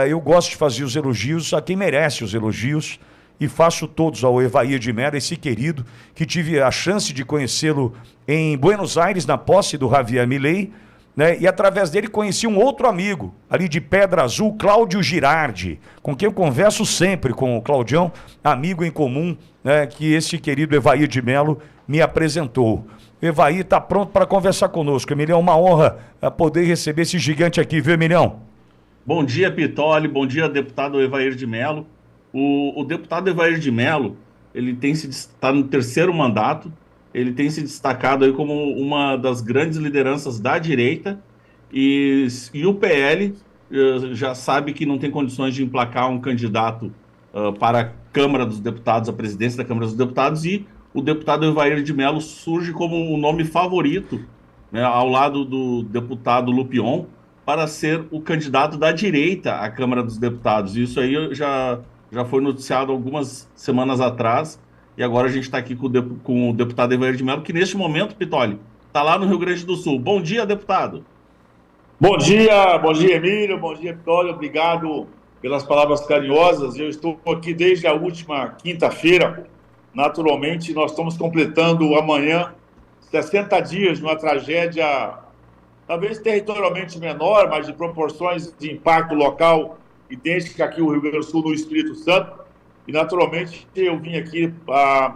eu gosto de fazer os elogios a quem merece os elogios e faço todos ao Evair de Mello, esse querido, que tive a chance de conhecê-lo em Buenos Aires, na posse do Javier Milei, né? E através dele conheci um outro amigo, ali de Pedra Azul, Cláudio Girardi, com quem eu converso sempre com o Claudião, amigo em comum, né, que esse querido Evair de Mello me apresentou. O Evair está pronto para conversar conosco. Emilhão, uma honra poder receber esse gigante aqui, viu, Emilhão? Bom dia, Pitoli. Bom dia, deputado Evair de Mello. O deputado Evair de Mello, ele está no terceiro mandato, ele tem se destacado aí como uma das grandes lideranças da direita e o PL já sabe que não tem condições de emplacar um candidato para a Câmara dos Deputados, a presidência da Câmara dos Deputados, e o deputado Evair de Mello surge como um nome favorito, né, ao lado do deputado Lupion, para ser o candidato da direita à Câmara dos Deputados. Isso aí já foi noticiado algumas semanas atrás, e agora a gente está aqui com o deputado Evair de Mello, que neste momento, Pitoli, está lá no Rio Grande do Sul. Bom dia, deputado. Bom dia, Emílio, bom dia, Pitoli, obrigado pelas palavras carinhosas. Eu estou aqui desde a última quinta-feira. Naturalmente, nós estamos completando amanhã 60 dias de uma tragédia, talvez territorialmente menor, mas de proporções de impacto local idêntica aqui no Rio Grande do Sul, no Espírito Santo. E, naturalmente, eu vim aqui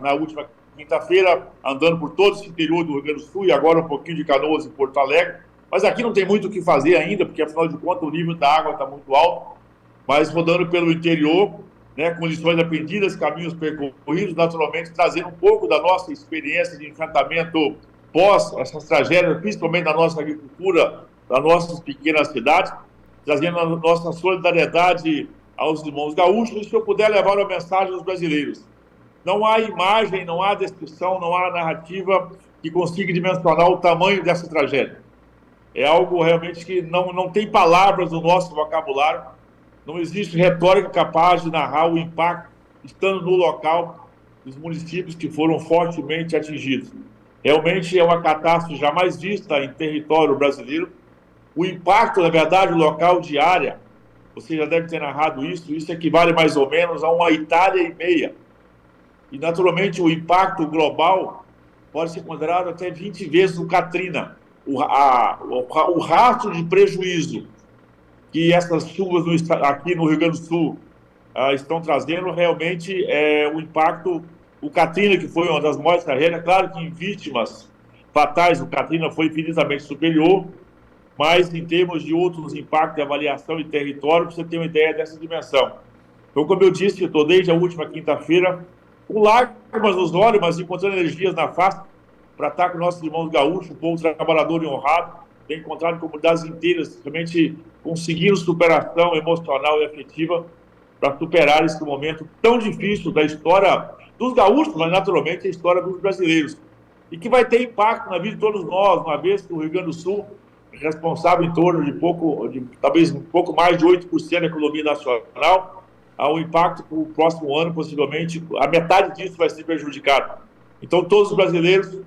na última quinta-feira, andando por todo esse interior do Rio Grande do Sul e agora um pouquinho de Canoas e Porto Alegre. Mas aqui não tem muito o que fazer ainda, porque, afinal de contas, o nível da água está muito alto. Mas rodando pelo interior, né, com lições aprendidas, caminhos percorridos, naturalmente, trazendo um pouco da nossa experiência de enfrentamento pós essas tragédias, principalmente da nossa agricultura, das nossas pequenas cidades, trazendo a nossa solidariedade aos irmãos gaúchos. E se eu puder levar uma mensagem aos brasileiros: não há imagem, não há descrição, não há narrativa que consiga dimensionar o tamanho dessa tragédia. É algo realmente que não tem palavras no nosso vocabulário, não existe retórica capaz de narrar o impacto estando no local dos municípios que foram fortemente atingidos. Realmente é uma catástrofe jamais vista em território brasileiro. O impacto, na verdade, local de área, você já deve ter narrado isso equivale mais ou menos a uma Itália e meia. E, naturalmente, o impacto global pode ser considerado até 20 vezes o Katrina. O rastro de prejuízo que essas chuvas aqui no Rio Grande do Sul estão trazendo, realmente é o impacto. O Katrina, que foi uma das maiores tragédias, claro que em vítimas fatais o Katrina foi infinitamente superior, mas em termos de outros impactos de avaliação e território, você tem uma ideia dessa dimensão. Então, como eu disse, eu estou desde a última quinta-feira com lágrimas nos olhos, mas encontrando energias na face para estar com nossos irmãos gaúchos, um povo trabalhador e honrado, tem encontrado comunidades inteiras realmente conseguindo superação emocional e afetiva para superar esse momento tão difícil da história dos gaúchos, mas naturalmente a história dos brasileiros, e que vai ter impacto na vida de todos nós, uma vez que o Rio Grande do Sul é responsável em torno talvez um pouco mais de 8% da economia nacional, ao impacto para o próximo ano, possivelmente, a metade disso vai ser prejudicado. Então, todos os brasileiros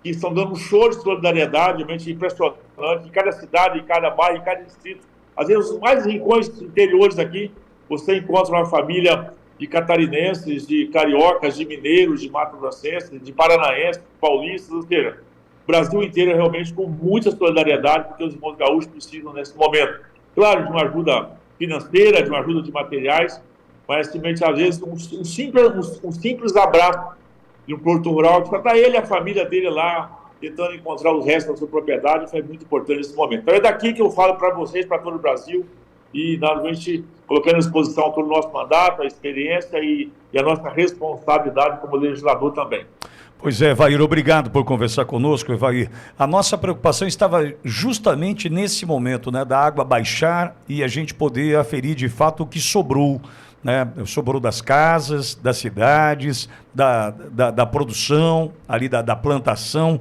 que estão dando um show de solidariedade, realmente impressionante, em cada cidade, em cada bairro, em cada distrito. Às vezes, os mais rincões interiores aqui, você encontra uma família de catarinenses, de cariocas, de mineiros, de mato-grossenses, de paranaenses, de paulistas, ou seja, o Brasil inteiro realmente com muita solidariedade, porque os irmãos gaúchos precisam nesse momento, claro, de uma ajuda financeira, de uma ajuda de materiais, mas simplesmente, às vezes, um simples abraço de um produtor rural, que está ele e a família dele lá, tentando encontrar os restos da sua propriedade, foi muito importante nesse momento. Então é daqui que eu falo para vocês, para todo o Brasil, e naturalmente colocando à disposição todo o nosso mandato, a experiência e a nossa responsabilidade como legislador também. Pois é, Evair, obrigado por conversar conosco, Evair. A nossa preocupação estava justamente nesse momento, né, da água baixar e a gente poder aferir de fato o que sobrou, né? Sobrou das casas, das cidades, da produção, ali da plantação.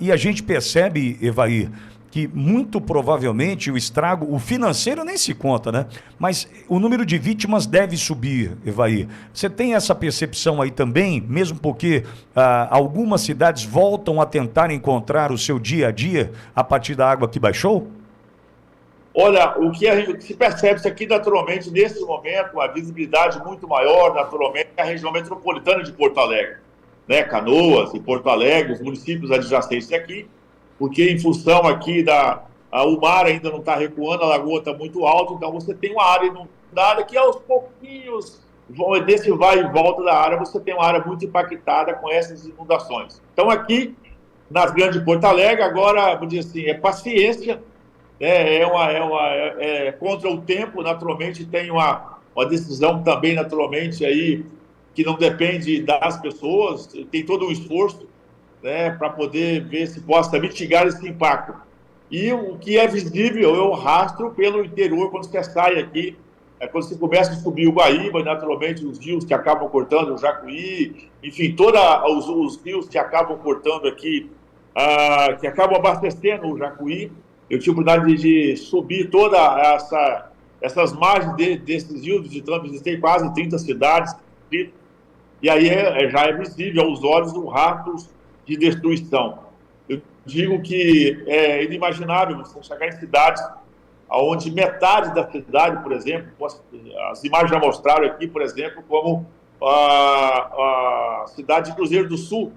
E a gente percebe, Evair, que muito provavelmente o estrago, o financeiro nem se conta, né? Mas o número de vítimas deve subir, Evair. Você tem essa percepção aí também, mesmo porque algumas cidades voltam a tentar encontrar o seu dia a dia a partir da água que baixou? Olha, o que se percebe isso aqui naturalmente, nesse momento, a visibilidade muito maior, naturalmente, é a região metropolitana de Porto Alegre, né? Canoas e Porto Alegre, os municípios adjacentes aqui, porque em função aqui o mar ainda não está recuando, a lagoa está muito alta, então você tem uma área inundada que aos pouquinhos, desse vai e volta da área, você tem uma área muito impactada com essas inundações. Então aqui, nas grandes Porto Alegre, agora, vou dizer assim, é paciência, é contra o tempo, naturalmente tem uma decisão também, naturalmente, aí, que não depende das pessoas, tem todo um esforço, né, para poder ver se possa mitigar esse impacto. E o que é visível, eu rastro pelo interior, quando você sai aqui, quando você começa a subir o Guaíba, naturalmente os rios que acabam cortando o Jacuí, enfim, todos os rios que acabam cortando aqui, que acabam abastecendo o Jacuí. Eu tive a oportunidade de subir todas essas margens desses rios, visitei quase 30 cidades, e aí já é visível aos olhos um rastro de destruição. Eu digo que é inimaginável você chegar em cidades onde metade da cidade, por exemplo, as imagens já mostraram aqui, por exemplo, como a cidade de Cruzeiro do Sul,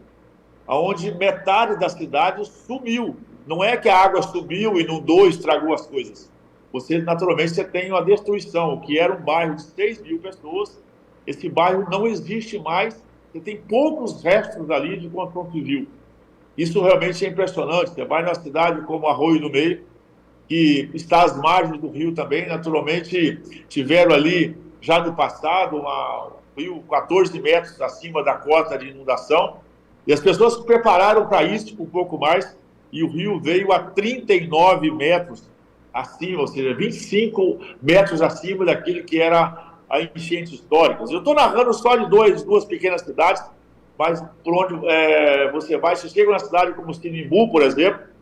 onde metade da cidade sumiu. Não é que a água subiu, inundou, estragou as coisas. Naturalmente, você tem uma destruição. O que era um bairro de 6 mil pessoas, esse bairro não existe mais. Você tem poucos restos ali de construção civil. Isso realmente é impressionante. Você vai na cidade como Arroio do Meio, que está às margens do rio também, naturalmente tiveram ali, já no passado, um rio 14 metros acima da cota de inundação, e as pessoas se prepararam para isso um pouco mais, e o rio veio a 39 metros acima, ou seja, 25 metros acima daquele que era a enchente histórica. Eu estou narrando só de duas pequenas cidades, mas por onde você vai, você chega na cidade como Sinimbu, por exemplo,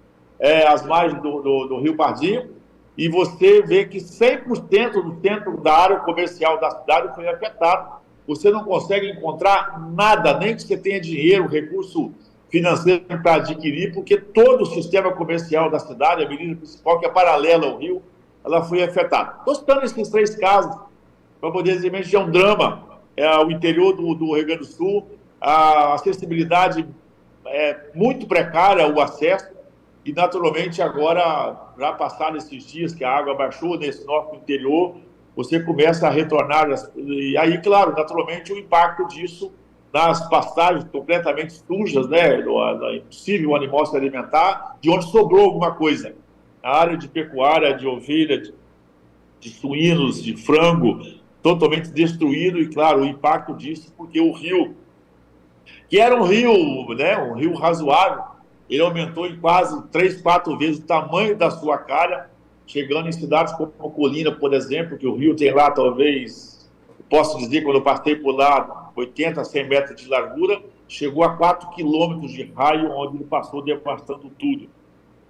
às margens do Rio Pardinho, e você vê que 100% do centro da área comercial da cidade foi afetado. Você não consegue encontrar nada, nem que você tenha dinheiro, recurso financeiro para adquirir, porque todo o sistema comercial da cidade, a avenida principal, que é paralela ao rio, ela foi afetada. Estou citando esses 3 casos para poder dizer que é um drama. O interior do Rio Grande do Sul, a acessibilidade é muito precária, o acesso, e naturalmente agora, já passaram esses dias que a água baixou nesse nosso interior, você começa a retornar, e aí, claro, naturalmente o impacto disso nas passagens completamente sujas, né, é impossível o animal se alimentar, de onde sobrou alguma coisa. A área de pecuária, de ovelha, de suínos, de frango, totalmente destruído, e claro, o impacto disso, porque o rio, que era um rio razoável, ele aumentou em quase 3, 4 vezes o tamanho da sua calha, chegando em cidades como Colina, por exemplo, que o rio tem lá, talvez, posso dizer, quando eu passei por lá, 80, 100 metros de largura, chegou a 4 quilômetros de raio, onde ele passou devastando tudo.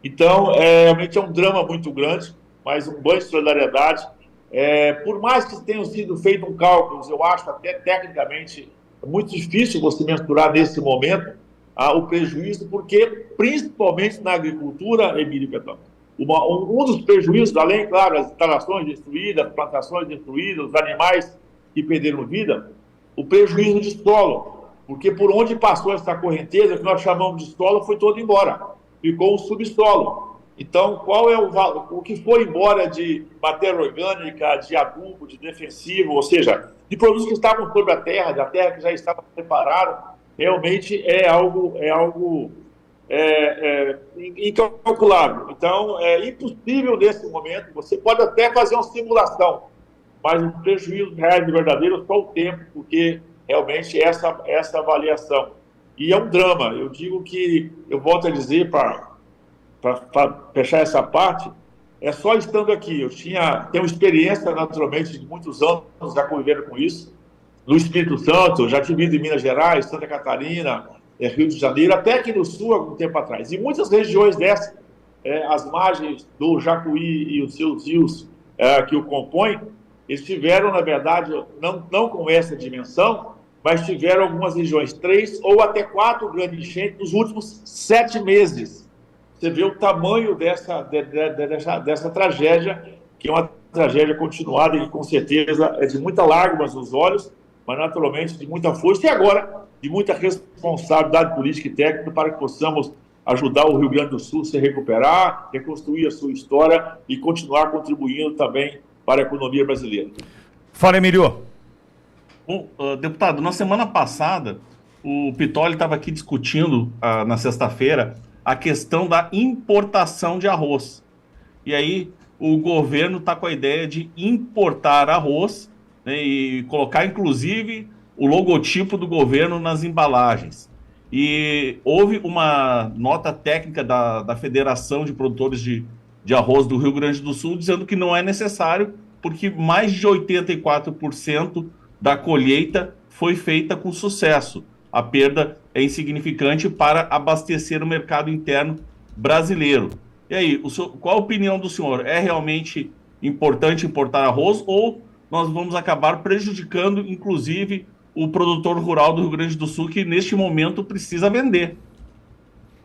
Então, realmente é um drama muito grande, mas um banho de solidariedade. Por mais que tenha sido feito um cálculo, eu acho até tecnicamente muito difícil você mensurar nesse momento o prejuízo, porque, principalmente na agricultura, Emílio Petão, um dos prejuízos, além, claro, das instalações destruídas, as plantações destruídas, os animais que perderam vida, o prejuízo de solo, porque por onde passou essa correnteza, que nós chamamos de solo, foi todo embora, ficou um subsolo. Então, qual é o que foi embora de matéria orgânica, de adubo, de defensivo, ou seja, de produtos que estavam sobre a terra, da terra que já estava preparada, realmente é algo incalculável. Então, é impossível nesse momento. Você pode até fazer uma simulação, mas o prejuízo real e verdadeiro é só o tempo, porque realmente essa avaliação. E é um drama. Eu digo que, eu volto a dizer, para fechar essa parte, é só estando aqui. Eu tenho experiência, naturalmente, de muitos anos já convivendo com isso. No Espírito Santo, já tive ido em Minas Gerais, Santa Catarina, Rio de Janeiro, até aqui no Sul, algum tempo atrás. E muitas regiões dessas, as margens do Jacuí e os seus rios que o compõem, eles tiveram, na verdade, não com essa dimensão, mas tiveram algumas regiões 3 ou até 4 grandes enchentes nos últimos 7 meses. você vê o tamanho dessa tragédia, que é uma tragédia continuada e que, com certeza, é de muita lágrimas nos olhos, mas, naturalmente, de muita força e, agora, de muita responsabilidade política e técnica para que possamos ajudar o Rio Grande do Sul a se recuperar, reconstruir a sua história e continuar contribuindo também para a economia brasileira. Fala, Emílio. Bom, deputado, na semana passada, o Pittoli estava aqui discutindo, na sexta-feira, a questão da importação de arroz. E aí, o governo está com a ideia de importar arroz, né, e colocar, inclusive, o logotipo do governo nas embalagens. E houve uma nota técnica da Federação de Produtores de Arroz do Rio Grande do Sul dizendo que não é necessário, porque mais de 84% da colheita foi feita com sucesso. A perda é insignificante para abastecer o mercado interno brasileiro. E aí, qual a opinião do senhor? É realmente importante importar arroz ou nós vamos acabar prejudicando, inclusive, o produtor rural do Rio Grande do Sul, que neste momento precisa vender?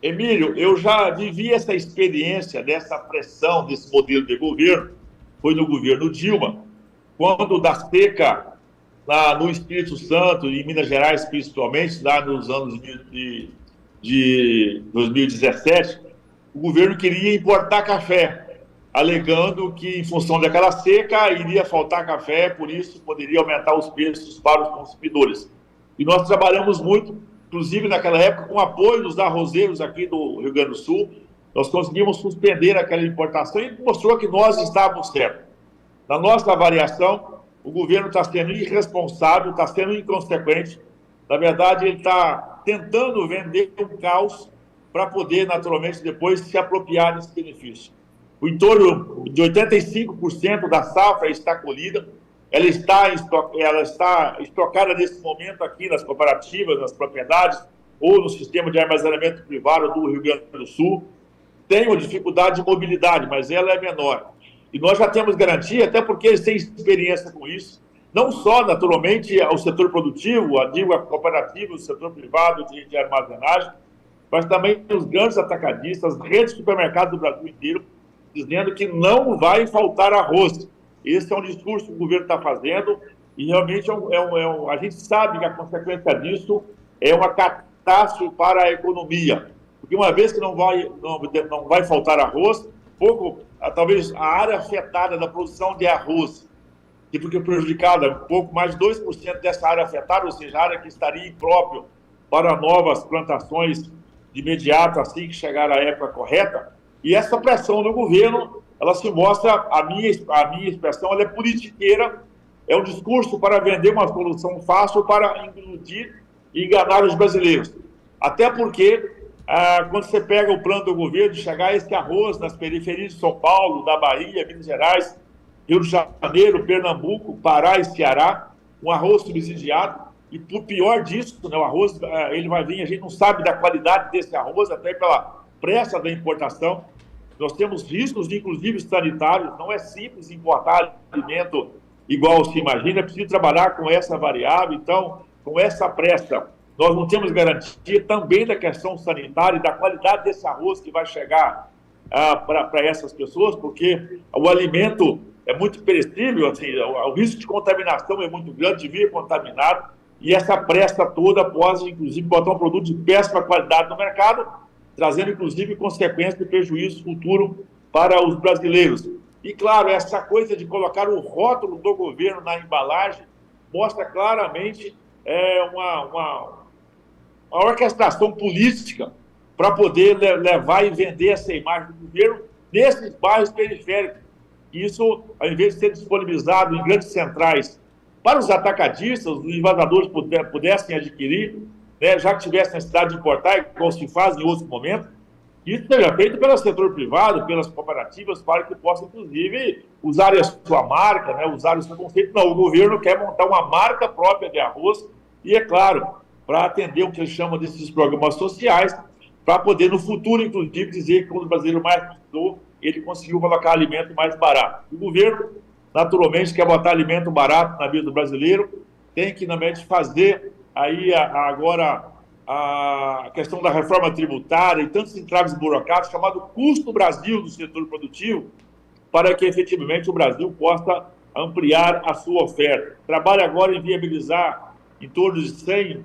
Emílio, eu já vivi essa experiência dessa pressão desse modelo de governo, foi no governo Dilma, quando da seca lá no Espírito Santo, em Minas Gerais principalmente, lá nos anos de 2017, o governo queria importar café, alegando que, em função daquela seca, iria faltar café, por isso poderia aumentar os preços para os consumidores. E nós trabalhamos muito, inclusive naquela época, com apoio dos arrozeiros aqui do Rio Grande do Sul. Nós conseguimos suspender aquela importação e mostrou que nós estávamos certos. Na nossa avaliação, o governo está sendo irresponsável, está sendo inconsequente. Na verdade, ele está tentando vender um caos para poder, naturalmente, depois se apropriar desse benefício. O entorno de 85% da safra está colhida, ela está estocada nesse momento aqui nas cooperativas, nas propriedades ou no sistema de armazenamento privado do Rio Grande do Sul. Tem uma dificuldade de mobilidade, mas ela é menor. E nós já temos garantia, até porque eles têm experiência com isso, não só, naturalmente, o setor produtivo, a cooperativa, o setor privado de armazenagem, mas também os grandes atacadistas, redes de supermercados do Brasil inteiro, dizendo que não vai faltar arroz. Esse é um discurso que o governo está fazendo e realmente a gente sabe que a consequência disso é uma catástrofe para a economia. Porque uma vez que não vai faltar arroz, talvez a área afetada da produção de arroz, que fica prejudicada, pouco mais de 2% dessa área afetada, ou seja, a área que estaria imprópria para novas plantações de imediato, assim que chegar a época correta. E essa pressão do governo, ela se mostra, a minha expressão, ela é politiqueira, é um discurso para vender uma solução fácil para iludir e enganar os brasileiros. Até porque, quando você pega o plano do governo de chegar a esse arroz nas periferias de São Paulo, da Bahia, Minas Gerais, Rio de Janeiro, Pernambuco, Pará e Ceará, um arroz subsidiado, e por pior disso, né, o arroz, ele vai vir, a gente não sabe da qualidade desse arroz, até pela pressa da importação. Nós temos riscos, inclusive sanitários, não é simples importar alimento igual se imagina, é preciso trabalhar com essa variável. Então, com essa pressa, nós não temos garantia também da questão sanitária e da qualidade desse arroz que vai chegar para essas pessoas, porque o alimento é muito perecível, assim, o risco de contaminação é muito grande, de vir contaminado, e essa pressa toda pode, inclusive, botar um produto de péssima qualidade no mercado, trazendo, inclusive, consequências de prejuízo futuro para os brasileiros. E, claro, essa coisa de colocar o rótulo do governo na embalagem mostra claramente uma orquestração política para poder levar e vender essa imagem do governo nesses bairros periféricos. Isso, ao invés de ser disponibilizado em grandes centrais para os atacadistas, os invasores pudessem adquirir, né, já que tivesse necessidade de importar, como se faz em outros momentos, isso seja feito pelo setor privado, pelas cooperativas, para que possam, inclusive, usar a sua marca, né, usar o seu conceito. Não, o governo quer montar uma marca própria de arroz e, é claro, para atender o que eles chamam desses programas sociais, para poder, no futuro, inclusive, dizer que quando o brasileiro mais precisou, ele conseguiu colocar alimento mais barato. O governo, naturalmente, quer botar alimento barato na vida do brasileiro, tem que, na mente, fazer aí agora a questão da reforma tributária e tantos entraves burocráticos, chamado Custo Brasil do setor produtivo, para que efetivamente o Brasil possa ampliar a sua oferta. Trabalha agora em viabilizar em torno de 100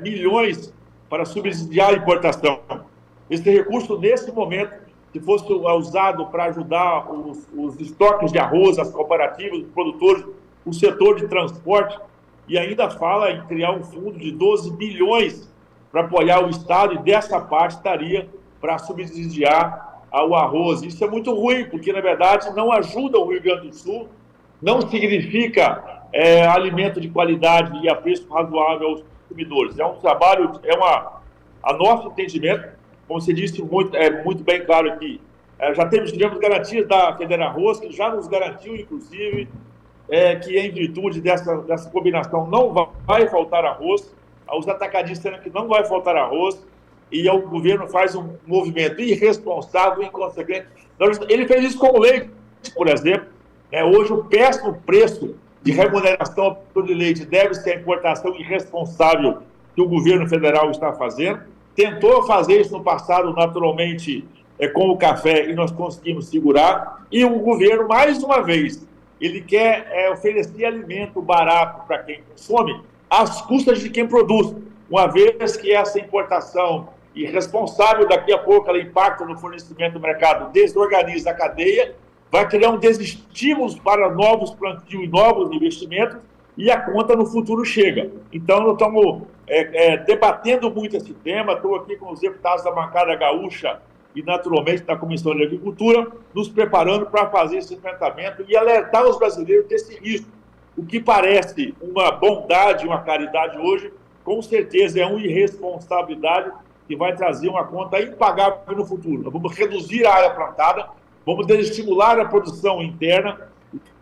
milhões para subsidiar a importação. Esse recurso, nesse momento, se fosse usado para ajudar os estoques de arroz, as cooperativas, os produtores, o setor de transporte, e ainda fala em criar um fundo de 12 bilhões para apoiar o Estado, e dessa parte estaria para subsidiar o arroz. Isso é muito ruim, porque, na verdade, não ajuda o Rio Grande do Sul, não significa alimento de qualidade e a preço razoável aos consumidores. É um trabalho, a nosso entendimento, como você disse muito bem claro aqui, já tivemos garantias da Federa Arroz, que já nos garantiu, inclusive, que em virtude dessa combinação não vai faltar arroz, os atacadistas disseram que não vai faltar arroz, e o governo faz um movimento irresponsável e inconsequente. Ele fez isso com o leite, por exemplo. Hoje, o péssimo preço de remuneração ao produtor de leite deve ser a importação irresponsável que o governo federal está fazendo. Tentou fazer isso no passado, naturalmente, com o café, e nós conseguimos segurar. E o governo, mais uma vez, ele quer oferecer alimento barato para quem consome, às custas de quem produz. Uma vez que essa importação irresponsável, daqui a pouco ela impacta no fornecimento do mercado, desorganiza a cadeia, vai criar um desestímulo para novos plantios e novos investimentos, e a conta no futuro chega. Então, nós estamos debatendo muito esse tema. Estou aqui com os deputados da bancada gaúcha e, naturalmente, da Comissão de Agricultura, nos preparando para fazer esse enfrentamento e alertar os brasileiros desse risco. O que parece uma bondade, uma caridade hoje, com certeza é uma irresponsabilidade que vai trazer uma conta impagável no futuro. Nós vamos reduzir a área plantada, vamos desestimular a produção interna,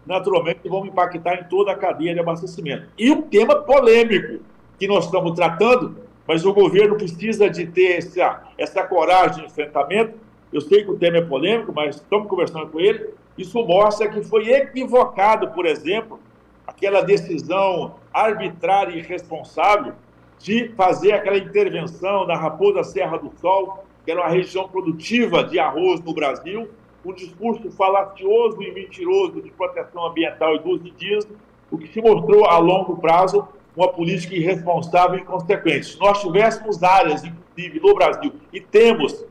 naturalmente vamos impactar em toda a cadeia de abastecimento. E um tema polêmico que nós estamos tratando, mas o governo precisa de ter essa coragem de enfrentamento. Eu sei que o tema é polêmico, mas estamos conversando com ele. Isso mostra que foi equivocado, por exemplo, aquela decisão arbitrária e irresponsável de fazer aquela intervenção na Raposa Serra do Sol, que era uma região produtiva de arroz no Brasil, um discurso falacioso e mentiroso de proteção ambiental e dos indígenas, o que se mostrou a longo prazo uma política irresponsável e inconsequente. Se nós tivéssemos áreas, inclusive, no Brasil, e temos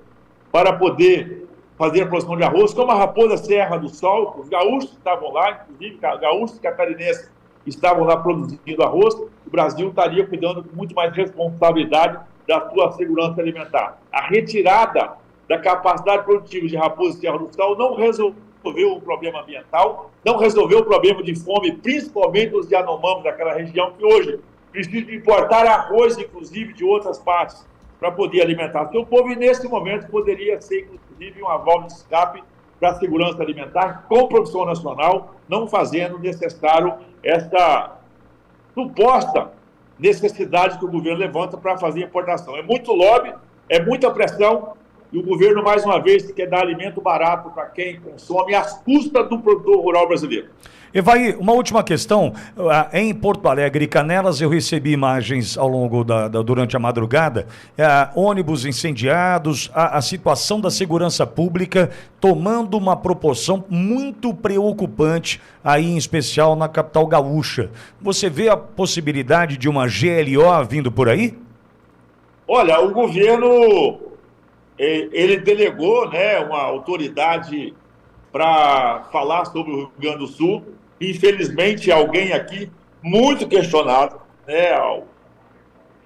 para poder fazer a produção de arroz, como a Raposa Serra do Sol, os gaúchos estavam lá, inclusive gaúchos catarinenses estavam lá produzindo arroz, o Brasil estaria cuidando com muito mais responsabilidade da sua segurança alimentar. A retirada da capacidade produtiva de Raposa Serra do Sol não resolveu o problema ambiental, não resolveu o problema de fome, principalmente dos Yanomami daquela região, que hoje precisa importar arroz, inclusive, de outras partes, para poder alimentar seu povo, e nesse momento poderia ser, inclusive, uma válvula de escape para a segurança alimentar com produção nacional, não fazendo necessário essa suposta necessidade que o governo levanta para fazer importação. É muito lobby, é muita pressão, e o governo, mais uma vez, quer dar alimento barato para quem consome, às custas do produtor rural brasileiro. Evaí, uma última questão. Em Porto Alegre e Canelas, eu recebi imagens ao longo durante a madrugada, ônibus incendiados, a situação da segurança pública tomando uma proporção muito preocupante, aí em especial na capital gaúcha. Você vê a possibilidade de uma GLO vindo por aí? Olha, o governo, ele delegou, né, uma autoridade para falar sobre o Rio Grande do Sul. Infelizmente, alguém aqui muito questionado, né, o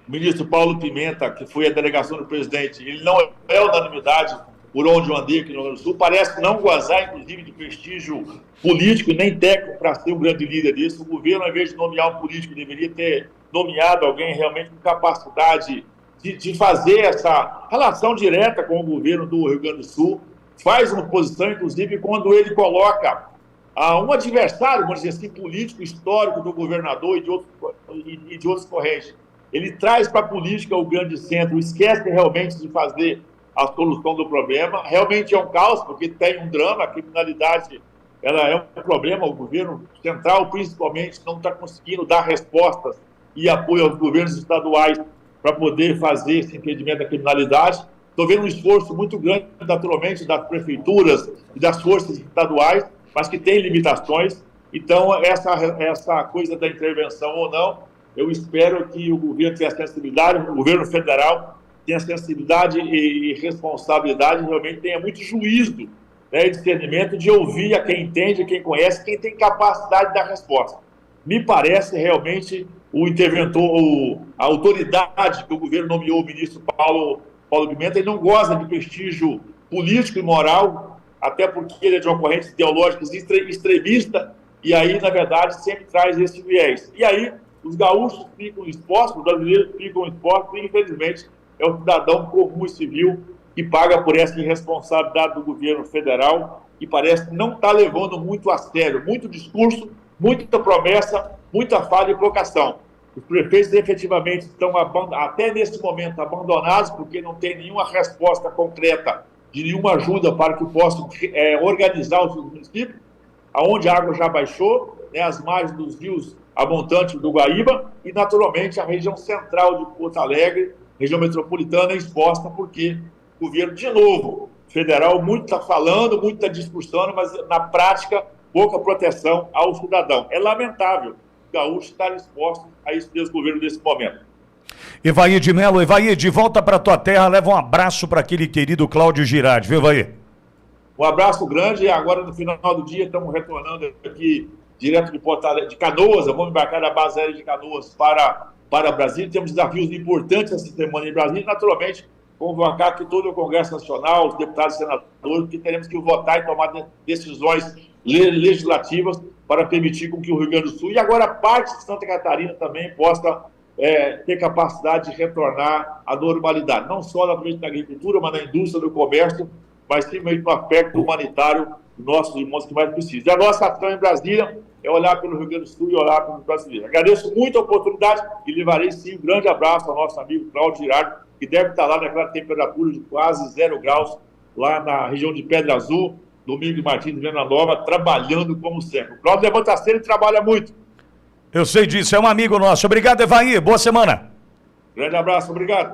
ministro Paulo Pimenta, que foi a delegação do presidente, ele não é unanimidade por onde eu andei aqui no Rio Grande do Sul, parece não gozar, inclusive, de prestígio político e nem técnico para ser um grande líder disso. O governo, ao invés de nomear um político, deveria ter nomeado alguém realmente com capacidade de fazer essa relação direta com o governo do Rio Grande do Sul. Faz uma posição, inclusive, quando ele coloca um adversário, vamos dizer assim, político, histórico do governador e de outros correntes. Ele traz para a política o grande centro, esquece realmente de fazer a solução do problema. Realmente é um caos, porque tem um drama, a criminalidade ela é um problema, o governo central, principalmente, não está conseguindo dar respostas e apoio aos governos estaduais para poder fazer esse impedimento da criminalidade. Estou vendo um esforço muito grande, naturalmente, das prefeituras e das forças estaduais, mas que tem limitações. Então, essa coisa da intervenção ou não, eu espero que o governo tenha sensibilidade, o governo federal tenha sensibilidade e responsabilidade, realmente tenha muito juízo, né, e discernimento de ouvir a quem entende, quem conhece, quem tem capacidade de dar resposta. Me parece realmente o interventor, a autoridade que o governo nomeou, o ministro Paulo Pimenta, ele não goza de prestígio político e moral, até porque ele é de uma corrente ideológica extremista, e aí, na verdade, sempre traz esse viés. E aí, os gaúchos ficam expostos, os brasileiros ficam expostos, e, infelizmente, é o cidadão comum e civil que paga por essa irresponsabilidade do governo federal, que parece que não está levando muito a sério, muito discurso, muita promessa, muita falha e provocação. Os prefeitos efetivamente estão, até nesse momento, abandonados, porque não tem nenhuma resposta concreta de nenhuma ajuda para que possam organizar os municípios, aonde a água já baixou, né, as margens dos rios a montante do Guaíba e, naturalmente, a região central de Porto Alegre, região metropolitana, é exposta porque o governo, de novo, federal, muito está falando, muito está discursando, mas, na prática, pouca proteção ao cidadão. É lamentável o gaúcho estar exposto a esse desgoverno nesse momento. Evair de Mello, Evair, de volta para tua terra, leva um abraço para aquele querido Cláudio Girardi, viu, Evair? Um abraço grande, e agora no final do dia estamos retornando aqui direto de Porto Alegre, de Canoas, vamos embarcar da base aérea de Canoas para Brasília. Temos desafios importantes essa semana em Brasília, e naturalmente convocar aqui todo o Congresso Nacional, os deputados e senadores, porque teremos que votar e tomar decisões legislativas para permitir com que o Rio Grande do Sul e agora parte de Santa Catarina também possa ter capacidade de retornar à normalidade, não só na agricultura, mas na indústria, no comércio, mas simplesmente no aspecto humanitário dos nossos irmãos que mais precisam. E a nossa ação em Brasília é olhar pelo Rio Grande do Sul e olhar pelo brasileiro. Agradeço muito a oportunidade e levarei sim um grande abraço ao nosso amigo Cláudio Girardi, que deve estar lá naquela temperatura de quase 0 graus, lá na região de Pedra Azul, Domingos Martins, Venda Nova, trabalhando como sempre. O Cláudio levanta cedo e trabalha muito. Eu sei disso, é um amigo nosso. Obrigado, Evair. Boa semana. Grande abraço, obrigado.